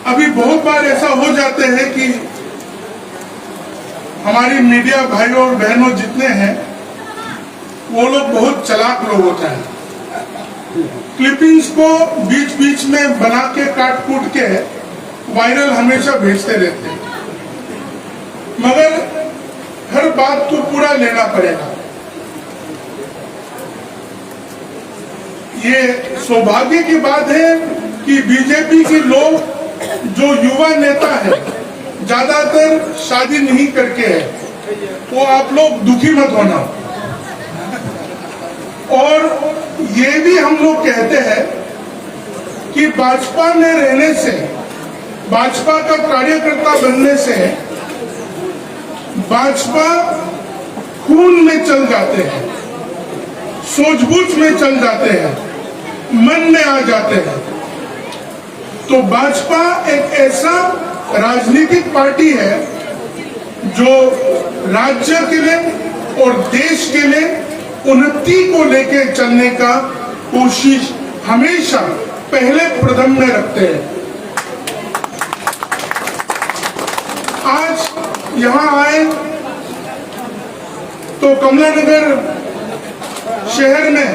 अभी बहुत बार ऐसा हो जाते हैं कि हमारी मीडिया भाइयों और बहनों जितने हैं वो लोग बहुत चालाक लोग होते हैं। क्लिपिंग्स को बीच बीच में बना के काट कूट के वायरल हमेशा भेजते रहते हैं, मगर हर बात को पूरा लेना पड़ेगा। ये सौभाग्य की बात है कि बीजेपी के लोग जो युवा नेता है ज्यादातर शादी नहीं करके है, तो आप लोग दुखी मत होना। और ये भी हम लोग कहते हैं कि भाजपा में रहने से, भाजपा का कार्यकर्ता बनने से भाजपा खून में चल जाते हैं, सूझबूझ में चल जाते हैं, मन में आ जाते हैं। तो भाजपा एक ऐसा राजनीतिक पार्टी है जो राज्य के लिए और देश के लिए उन्नति को लेके चलने का कोशिश हमेशा पहले प्रथम में रखते हैं। आज यहाँ आए तो कमला नगर शहर में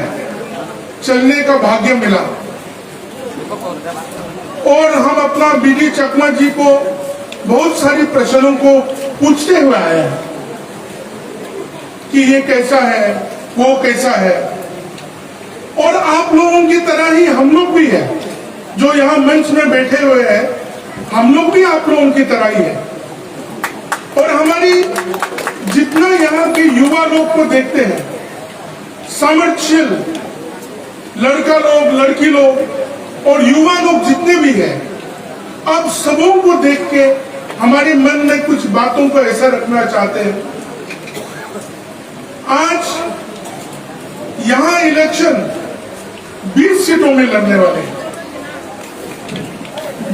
चलने का भाग्य मिला और हम अपना बीडी चकमा जी को बहुत सारी प्रश्नों को पूछते हुए आए हैं कि ये कैसा है, वो कैसा है। और आप लोगों की तरह ही हम लोग भी है जो यहाँ मंच में बैठे हुए हैं, हम लोग भी आप लोगों की तरह ही है। और हमारी जितना यहाँ के युवा लोग को देखते हैं, सामर्थ्यशील लड़का लोग, लड़की लोग और युवा लोग जितने भी हैं, अब सबों को देख के हमारे मन में कुछ बातों को ऐसा रखना चाहते हैं। आज यहां इलेक्शन 20 सीटों में लड़ने वाले हैं।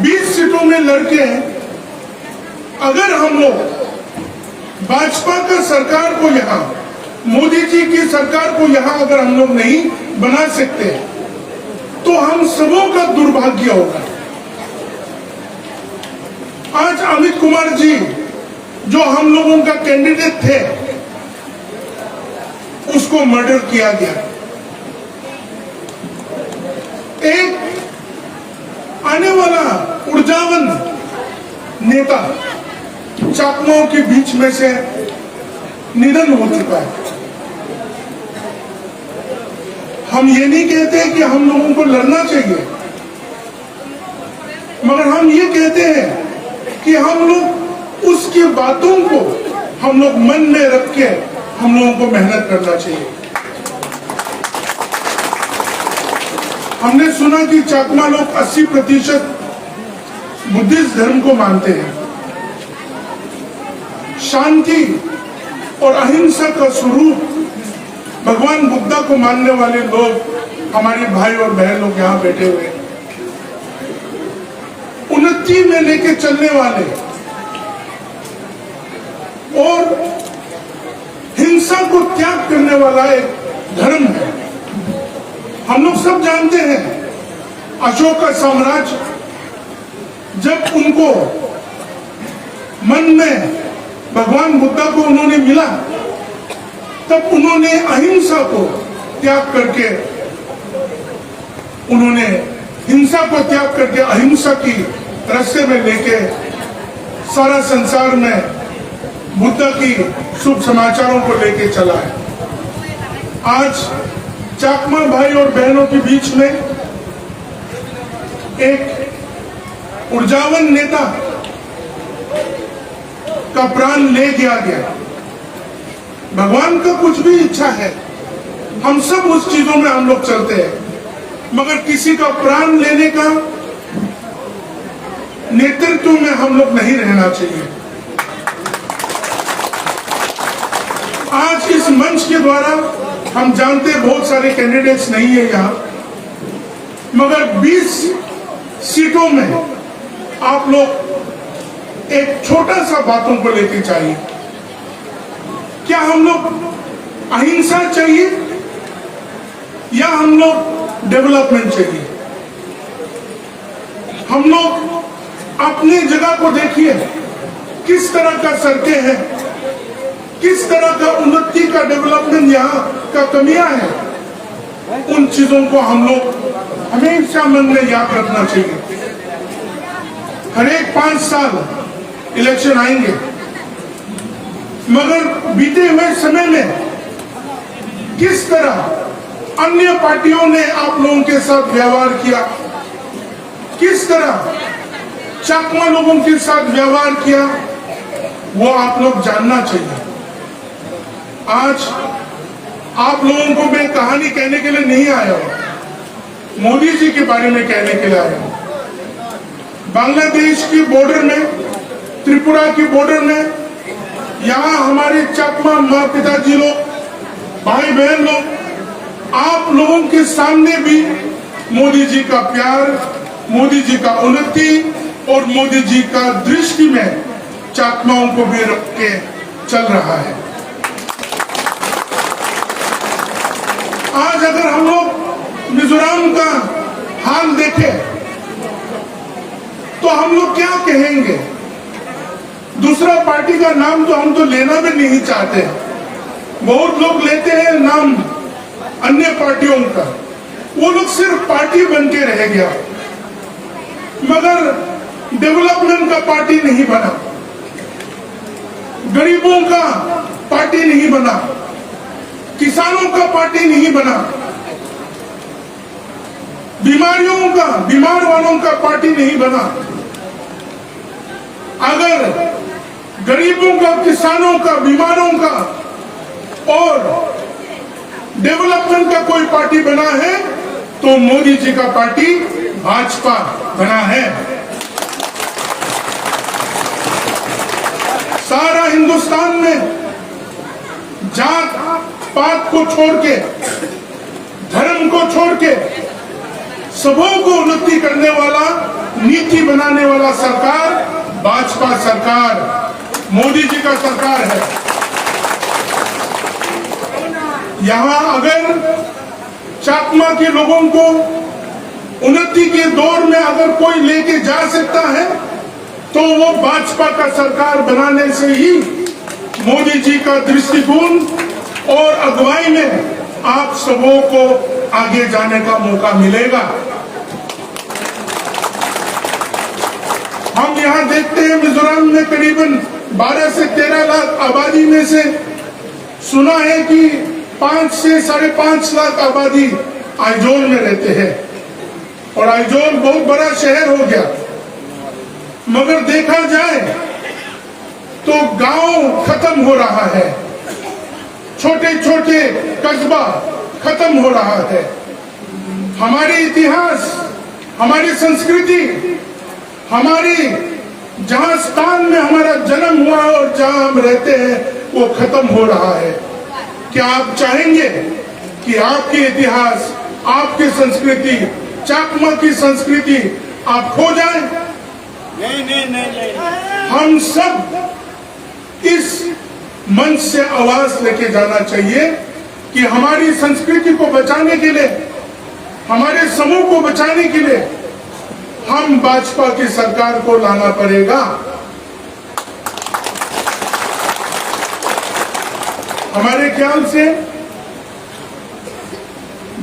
20 सीटों में लड़के अगर हम लोग भाजपा का सरकार को यहां, मोदी जी की सरकार को यहां अगर हम लोग नहीं बना सकते तो हम सबों का दुर्भाग्य होगा। आज अमित कुमार जी जो हम लोगों का कैंडिडेट थे, उसको मर्डर किया गया। एक आने वाला ऊर्जावान नेता चाकमाओं के बीच में से निधन हो चुका है। हम ये नहीं कहते कि हम लोगों को लड़ना चाहिए, मगर हम ये कहते हैं कि हम लोग उसकी बातों को हम लोग मन में रख के हम लोगों को मेहनत करना चाहिए। हमने सुना कि चाकमा लोग 80% बुद्धिस्ट धर्म को मानते हैं। शांति और अहिंसा का स्वरूप भगवान बुद्धा को मानने वाले लोग, हमारे भाई और बहन लोग यहाँ बैठे हुए हैं। उन्नति में लेके चलने वाले और हिंसा को त्याग करने वाला एक धर्म है। हम लोग सब जानते हैं अशोक का साम्राज्य जब उनको मन में भगवान बुद्धा को उन्होंने मिला, तब उन्होंने अहिंसा को त्याग करके, उन्होंने हिंसा को त्याग करके अहिंसा की रास्ते में लेके सारा संसार में बुद्ध की शुभ समाचारों को लेके चला है। आज चाकमा भाई और बहनों के बीच में एक ऊर्जावान नेता का प्राण ले दिया गया। भगवान का कुछ भी इच्छा है, हम सब उस चीजों में हम लोग चलते हैं, मगर किसी का प्राण लेने का नेतृत्व में हम लोग नहीं रहना चाहिए। आज इस मंच के द्वारा हम जानते हैं बहुत सारे कैंडिडेट्स नहीं है यहाँ, मगर 20 सीटों में आप लोग एक छोटा सा बातों को लेके चाहिए। क्या हम लोग अहिंसा चाहिए या हम लोग डेवलपमेंट चाहिए? हम लोग अपनी जगह को देखिए, किस तरह का सड़कें हैं, किस तरह का उन्नति का डेवलपमेंट यहाँ का कमियां है। उन चीजों को हम लोग हमेशा मन में याद रखना चाहिए। हर एक 5 साल इलेक्शन आएंगे, मगर बीते हुए समय में किस तरह अन्य पार्टियों ने आप लोगों के साथ व्यवहार किया, किस तरह चाकमा लोगों के साथ व्यवहार किया, वो आप लोग जानना चाहिए। आज आप लोगों को मैं कहानी कहने के लिए नहीं आया हूं, मोदी जी के बारे में कहने के लिए आया हूं। बांग्लादेश की बॉर्डर में, त्रिपुरा की बॉर्डर में, यहाँ हमारे चाकमा माँ पिताजी लोग, भाई बहन लोग, आप लोगों के सामने भी मोदी जी का प्यार, मोदी जी का उन्नति और मोदी जी का दृष्टि में चाकमाओं को भी रख के चल रहा है। आज अगर हम लोग मिजोरम का हाल देखें तो हम लोग क्या कहेंगे? दूसरा पार्टी का नाम तो हम तो लेना भी नहीं चाहते। बहुत लोग लेते हैं नाम अन्य पार्टियों का, वो लोग सिर्फ पार्टी बन के रह गया, मगर डेवलपमेंट का पार्टी नहीं बना, गरीबों का पार्टी नहीं बना, किसानों का पार्टी नहीं बना, बीमार वालों का पार्टी नहीं बना। अगर गरीबों का, किसानों का, बीमारों का और डेवलपमेंट का कोई पार्टी बना है तो मोदी जी का पार्टी भाजपा बना है। सारा हिंदुस्तान में जात पात को छोड़ के, धर्म को छोड़ के सबों को उन्नति करने वाला, नीति बनाने वाला सरकार भाजपा सरकार, मोदी जी का सरकार है। यहां अगर चाकमा के लोगों को उन्नति के दौर में अगर कोई लेके जा सकता है तो वो भाजपा का सरकार बनाने से ही मोदी जी का दृष्टिकोण और अगुवाई में आप सबों को आगे जाने का मौका मिलेगा। हम यहां देखते हैं मिजोरम में करीबन 12 से 13 लाख आबादी में से सुना है कि 5 से 5.5 लाख आबादी आइजोल में रहते हैं और आइजोल बहुत बड़ा शहर हो गया। मगर देखा जाए तो गांव खत्म हो रहा है, छोटे छोटे कस्बा खत्म हो रहा है। हमारे इतिहास, हमारी संस्कृति, हमारी जहां स्थान में हमारा जन्म हुआ और जहां हम रहते हैं वो खत्म हो रहा है। क्या आप चाहेंगे कि आपके इतिहास, आपकी संस्कृति, चाकमा की संस्कृति आप खो जाए? नहीं। हम सब इस मंच से आवाज लेके जाना चाहिए कि हमारी संस्कृति को बचाने के लिए, हमारे समूह को बचाने के लिए हम भाजपा की सरकार को लाना पड़ेगा। हमारे ख्याल से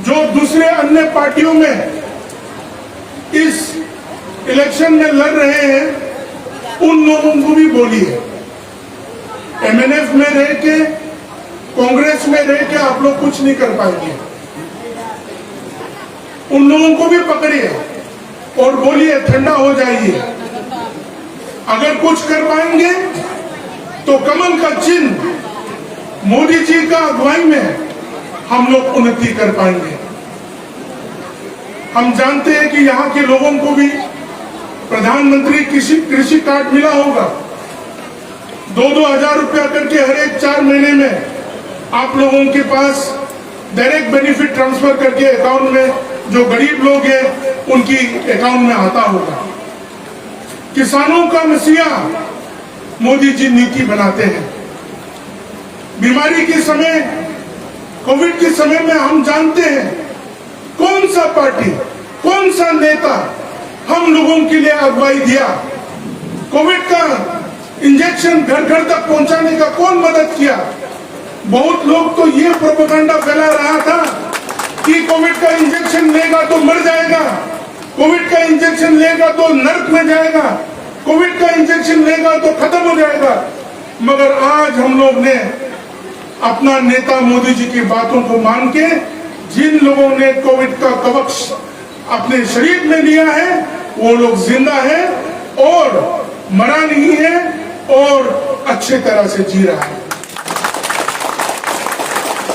जो दूसरे अन्य पार्टियों में इस इलेक्शन में लड़ रहे हैं उन लोगों को भी बोलिए, एमएनएफ में रह के, कांग्रेस में रह के आप लोग कुछ नहीं कर पाएंगे। उन लोगों को भी पकड़िए और बोलिए ठंडा हो जाइए। अगर कुछ कर पाएंगे तो कमल का चिन्ह मोदी जी का अगुवाई में हम लोग उन्नति कर पाएंगे। हम जानते हैं कि यहाँ के लोगों को भी प्रधानमंत्री कृषि कार्ड मिला होगा। 2-2 हजार रुपया करके हर एक 4 महीने में आप लोगों के पास डायरेक्ट बेनिफिट ट्रांसफर करके अकाउंट में जो गरीब लोग हैं उनकी अकाउंट में आता होगा। किसानों का मसीहा मोदी जी नीति बनाते हैं। बीमारी के समय, कोविड के समय में हम जानते हैं कौन सा पार्टी, कौन सा नेता हम लोगों के लिए अगुवाई दिया, कोविड का इंजेक्शन घर घर तक पहुंचाने का कौन मदद किया? बहुत लोग तो ये प्रोपेगेंडा फैला रहा था कि कोविड का इंजेक्शन लेगा तो मर जाएगा, कोविड का इंजेक्शन लेगा तो नर्क में जाएगा, कोविड का इंजेक्शन लेगा तो खत्म हो जाएगा। मगर आज हम लोग ने अपना नेता मोदी जी की बातों को मान के, जिन लोगों ने कोविड का कवच अपने शरीर में लिया है वो लोग जिंदा है और मरा नहीं है और अच्छे तरह से जी रहा है।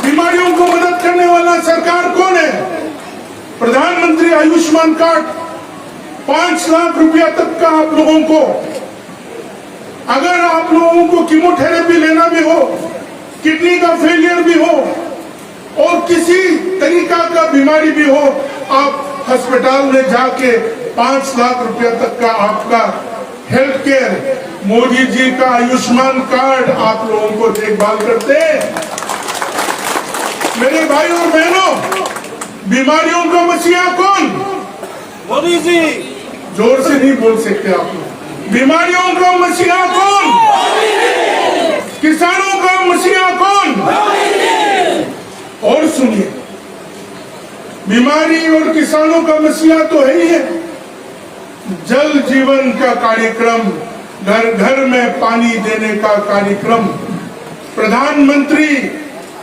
बीमारियों को मदद करने वाला सरकार कौन है? प्रधानमंत्री आयुष्मान कार्ड, 5 लाख रुपया तक का आप लोगों को, अगर आप लोगों को कीमोथेरेपी लेना भी हो, किडनी का फेलियर भी हो और किसी तरीका का बीमारी भी हो, आप अस्पताल में जाके 5 लाख रुपया तक का आपका हेल्थ केयर, मोदी जी का आयुष्मान कार्ड आप लोगों को देखभाल करते हैं। मेरे भाई और बहनों, बीमारियों का मसीहा कौन? मोदी जी। जोर से नहीं बोल सकते आप लोग। बीमारियों का मसीहा कौन? किसानों का मसीहा कौन? और सुनिए, बीमारी और किसानों का मसीहा तो है ही है। जल जीवन का कार्यक्रम, घर घर में पानी देने का कार्यक्रम, प्रधानमंत्री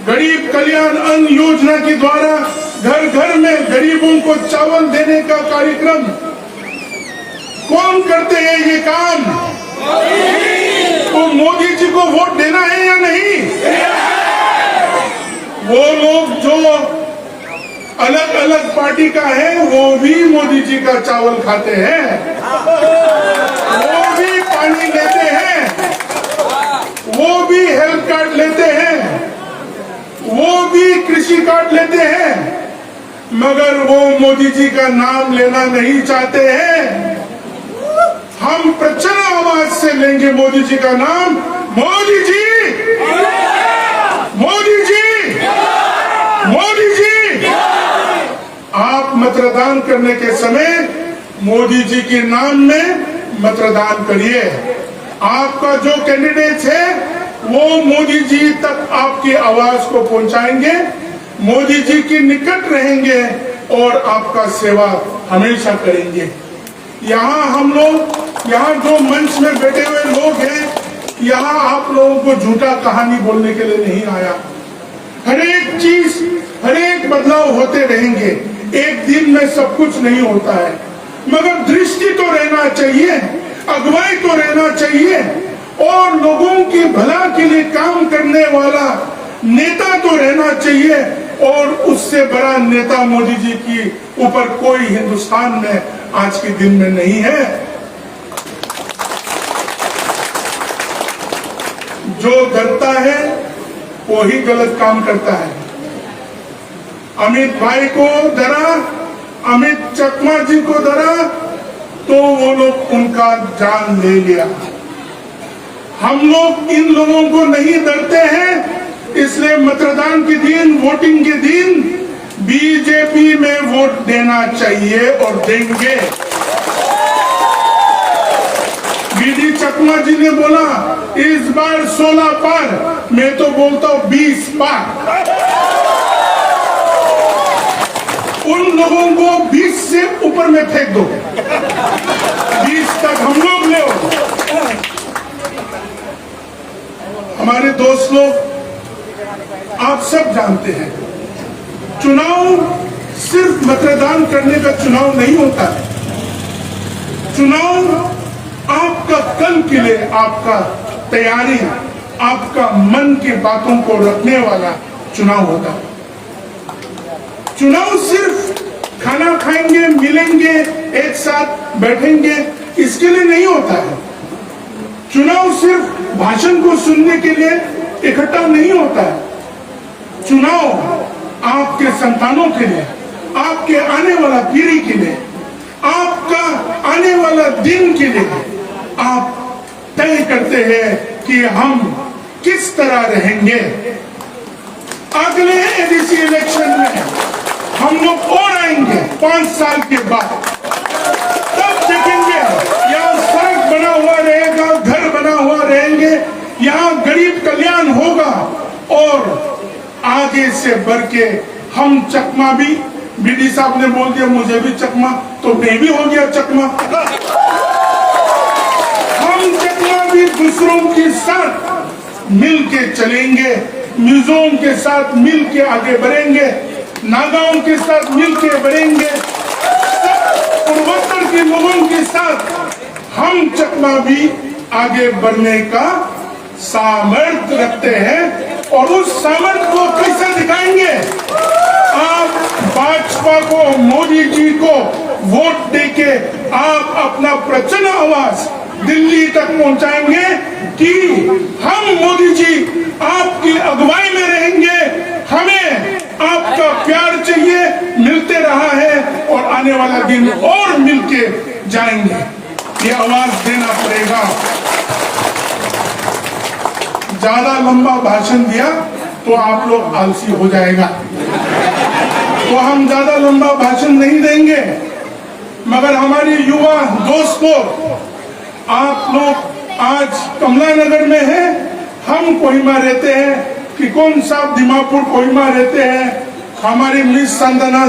गरीब कल्याण अन्न योजना के द्वारा घर घर में गरीबों को चावल देने का कार्यक्रम, कौन करते हैं ये काम? तो मोदी जी को वोट देना है या नहीं? वो लोग जो अलग अलग पार्टी का है वो भी मोदी जी का चावल खाते हैं, वो भी पानी लेते हैं, वो भी हेल्थ कार्ड लेते हैं, वो भी कृषि कार्ड लेते हैं, मगर वो मोदी जी का नाम लेना नहीं चाहते हैं। हम प्रचंड आवाज से लेंगे मोदी जी का नाम। मोदी जी, मोदी जी, मोदी जी। आप मतदान करने के समय मोदी जी के नाम में मतदान करिए। आपका जो कैंडिडेट है वो मोदी जी तक आपकी आवाज को पहुंचाएंगे, मोदी जी के निकट रहेंगे और आपका सेवा हमेशा करेंगे। यहाँ हम लोग, यहाँ जो मंच में बैठे हुए लोग हैं, यहाँ आप लोगों को झूठा कहानी बोलने के लिए नहीं आया। हर एक चीज, हर एक बदलाव होते रहेंगे, एक दिन में सब कुछ नहीं होता है, मगर दृष्टि तो रहना चाहिए, अगुवाई तो रहना चाहिए और लोगों की भला के लिए काम करने वाला नेता तो रहना चाहिए। और उससे बड़ा नेता मोदी जी की ऊपर कोई हिंदुस्तान में आज के दिन में नहीं है। जो डरता है वो ही गलत काम करता है। अमित भाई को डरा, अमित चकमा जी को डरा तो वो लोग उनका जान ले लिया। हम लोग इन लोगों को नहीं डरते हैं, इसलिए मतदान के दिन, वोटिंग के दिन बीजेपी में वोट देना चाहिए और देंगे। बीडी चकमा जी ने बोला इस बार 16 पार, मैं तो बोलता हूं 20 पार। उन लोगों को 20 से ऊपर में फेंक दो, 20 तक हम लोग ले। हमारे दोस्त लोग, आप सब जानते हैं, चुनाव सिर्फ मतदान करने का चुनाव नहीं होता है। चुनाव आपका कल के लिए, आपका तैयारी, आपका मन की बातों को रखने वाला चुनाव होता है। चुनाव सिर्फ खाना खाएंगे, मिलेंगे, एक साथ बैठेंगे, इसके लिए नहीं होता है। चुनाव सिर्फ भाषण को सुनने के लिए इकट्ठा नहीं होता है। चुनाव आपके संतानों के लिए, आपके आने वाला पीढ़ी के लिए, आपका आने वाला दिन के लिए आप तय करते हैं कि हम किस तरह रहेंगे। अगले एडीसी इलेक्शन में हम लोग और आएंगे 5 साल के बाद, तब देखेंगे यहाँ सड़क बना हुआ रहेगा, आगे से बढ़ के हम चकमा भी, बीडी साहब ने बोल दिया मुझे भी चकमा, तो मैं भी हो गया चकमा। हम चकमा भी दूसरों के साथ मिल के चलेंगे, मिजों के साथ मिल के आगे बढ़ेंगे, नागाओं के साथ मिल के बढ़ेंगे, पूर्वोत्तर के लोगों के साथ हम चकमा भी आगे बढ़ने का सामर्थ्य रखते हैं। और उस सामर्थ्य को कैसे दिखाएंगे? आप भाजपा को, मोदी जी को वोट देके आप अपना प्रचंड आवाज दिल्ली तक पहुंचाएंगे कि हम मोदी जी आपकी अगुवाई में रहेंगे, हमें आपका प्यार चाहिए, मिलते रहा है और आने वाला दिन और मिलके जाएंगे। ये आवाज देना पड़ेगा। ज्यादा लंबा भाषण दिया तो आप लोग आलसी हो जाएगा, तो हम ज्यादा लंबा भाषण नहीं देंगे। मगर हमारे युवा दोस्त को, आप लोग आज कमला नगर में हैं, हम कोहिमा रहते हैं, कि कौन साहब दिमापुर कोहिमा रहते हैं, हमारी मिस संदना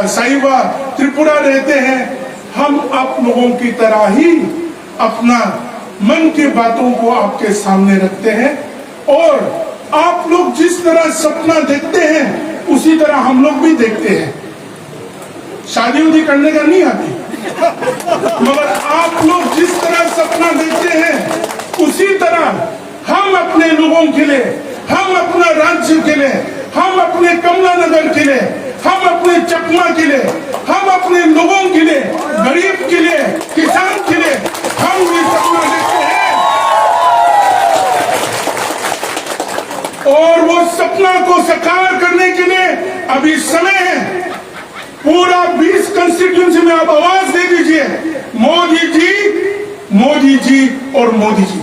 साहिबा त्रिपुरा रहते हैं। हम आप लोगों की तरह ही अपना मन की बातों को आपके सामने रखते हैं और आप लोग जिस तरह सपना देखते हैं उसी तरह हम लोग भी देखते हैं। शादी उदी करने का नहीं आती, मगर आप लोग जिस तरह सपना देखते हैं उसी तरह हम अपने लोगों के लिए, हम अपना राज्य के लिए, हम अपने कमला नगर के लिए, हम अपने चकमा के लिए, हम अपने लोगों के लिए, गरीब के लिए, किसान के लिए हम भी सपना देखते हैं। और वो सपना को साकार करने के लिए अभी समय है। पूरा 20 कंस्टिट्यूंसी में आप आवाज दे दीजिए, मोदी जी, मोदी जी और मोदी जी।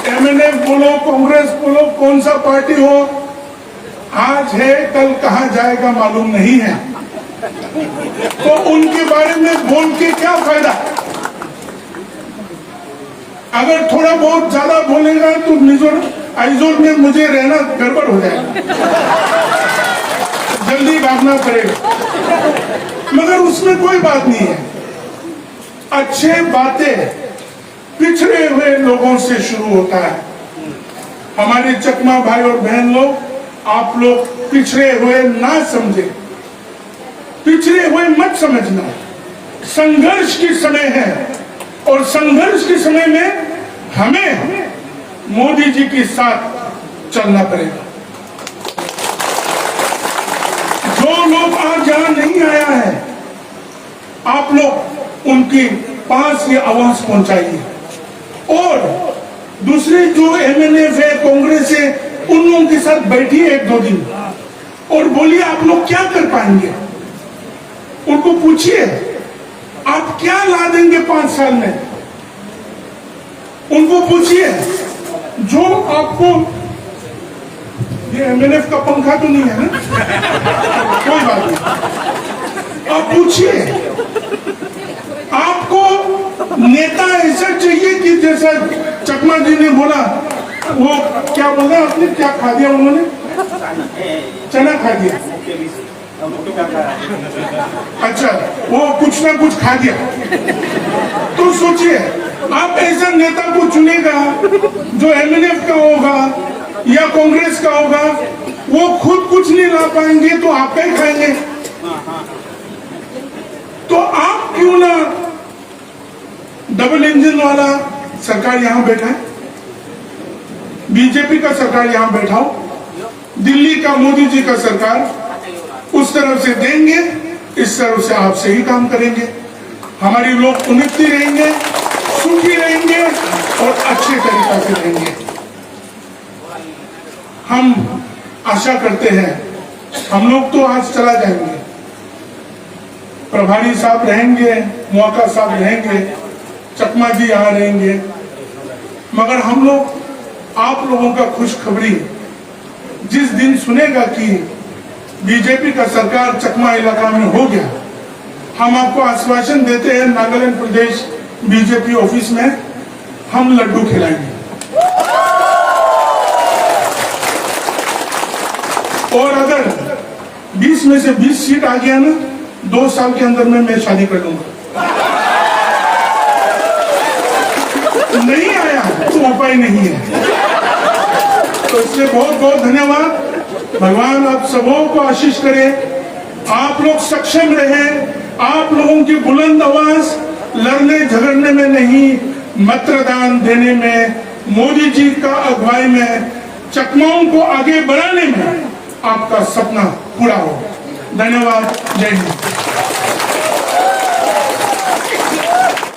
एमएनएफ बोलो, कांग्रेस बोलो, कौन सा पार्टी हो, आज है कल कहां जाएगा मालूम नहीं है, तो उनके बारे में बोल के क्या फायदा? अगर थोड़ा बहुत ज्यादा बोलेगा तो मिजोर आइजोल में मुझे रहना गड़बड़ हो जाएगा, जल्दी भागना पड़ेगा। मगर उसमें कोई बात नहीं है। अच्छे बातें पिछड़े हुए लोगों से शुरू होता है। हमारे चकमा भाई और बहन लोग, आप लोग पिछड़े हुए ना समझे, पिछड़े हुए मत समझना। संघर्ष की समय है और संघर्ष के समय में हमें मोदी जी के साथ चलना पड़ेगा। जो लोग आज यहां नहीं आया है, आप लोग उनके पास ये आवाज पहुंचाइए और दूसरे जो एमएनएफ है, कांग्रेस है, उन लोगों के साथ बैठिए 1-2 दिन और बोलिए आप लोग क्या कर पाएंगे। उनको पूछिए आप क्या ला देंगे 5 साल में। उनको पूछिए जो आपको, ये एमएनएफ का पंखा तो नहीं है ना, कोई बात नहीं, आप पूछिए। आपको नेता ऐसा चाहिए कि जैसा चकमा जी ने बोला, वो क्या बोला आपने, क्या खा दिया उन्होंने? चना खा दिया। अच्छा, वो कुछ ना कुछ खा दिया। तो सोचिए आप ऐसा नेता को चुनेगा जो एमएनएफ का होगा या कांग्रेस का होगा, वो खुद कुछ नहीं ला पाएंगे तो आप क्या खाएंगे? तो आप क्यों ना डबल इंजन वाला सरकार यहां बैठा है, बीजेपी का सरकार यहां बैठाओ, दिल्ली का मोदी जी का सरकार उस तरफ से देंगे, इस तरफ से आप सही काम करेंगे, हमारी लोग उन्नति रहेंगे, सुखी रहेंगे और अच्छे तरीका से रहेंगे। हम आशा करते हैं, हम लोग तो आज चला जाएंगे, प्रभारी साहब रहेंगे, मौका साहब रहेंगे, चकमा जी यहाँ रहेंगे, मगर हम लोग आप लोगों का खुशखबरी जिस दिन सुनेगा कि बीजेपी का सरकार चकमा इलाका में हो गया, हम आपको आश्वासन देते हैं नागालैंड प्रदेश बीजेपी ऑफिस में हम लड्डू खिलाएंगे। और अगर 20 में से 20 सीट आ गया ना, 2 साल के अंदर में मैं शादी कर लूंगा। नहीं आया तो उपाय नहीं है। तो इसलिए बहुत बहुत धन्यवाद। भगवान आप सबों को आशीष करे, आप लोग सक्षम रहे, आप लोगों की बुलंद आवाज लड़ने झगड़ने में नहीं, मतदान देने में, मोदी जी का अगुवाई में, चकमाओं को आगे बढ़ाने में आपका सपना पूरा हो। धन्यवाद। जय हिंद।